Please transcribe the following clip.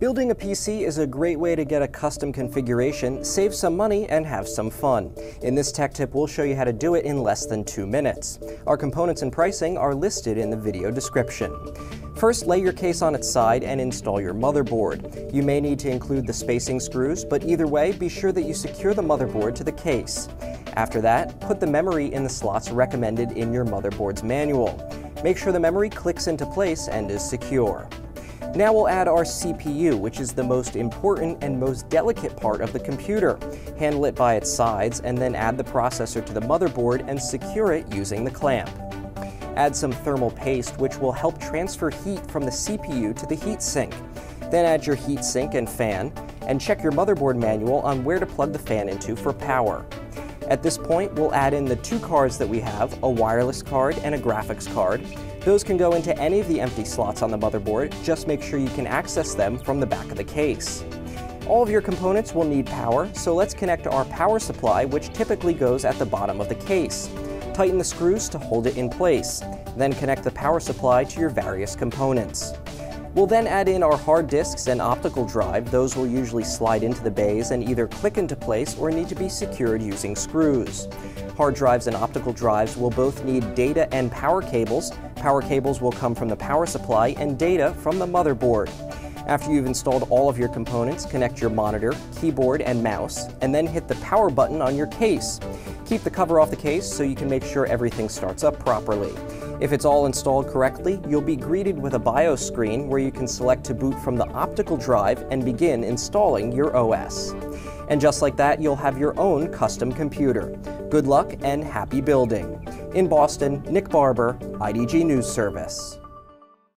Building a PC is a great way to get a custom configuration, save some money, and have some fun. In this tech tip, we'll show you how to do it in less than 2 minutes. Our components and pricing are listed in the video description. First, lay your case on its side and install your motherboard. You may need to include the spacing screws, but either way, be sure that you secure the motherboard to the case. After that, put the memory in the slots recommended in your motherboard's manual. Make sure the memory clicks into place and is secure. Now we'll add our CPU, which is the most important and most delicate part of the computer. Handle it by its sides and then add the processor to the motherboard and secure it using the clamp. Add some thermal paste, which will help transfer heat from the CPU to the heatsink. Then add your heatsink and fan, and check your motherboard manual on where to plug the fan into for power. At this point, we'll add in the 2 cards that we have, a wireless card and a graphics card. Those can go into any of the empty slots on the motherboard, just make sure you can access them from the back of the case. All of your components will need power, so let's connect to our power supply, which typically goes at the bottom of the case. Tighten the screws to hold it in place. Then connect the power supply to your various components. We'll then add in our hard disks and optical drive. Those will usually slide into the bays and either click into place or need to be secured using screws. Hard drives and optical drives will both need data and power cables. Power cables will come from the power supply and data from the motherboard. After you've installed all of your components, connect your monitor, keyboard, and mouse, and then hit the power button on your case. Keep the cover off the case so you can make sure everything starts up properly. If it's all installed correctly, you'll be greeted with a BIOS screen where you can select to boot from the optical drive and begin installing your OS. And just like that, you'll have your own custom computer. Good luck and happy building. In Boston, Nick Barber, IDG News Service.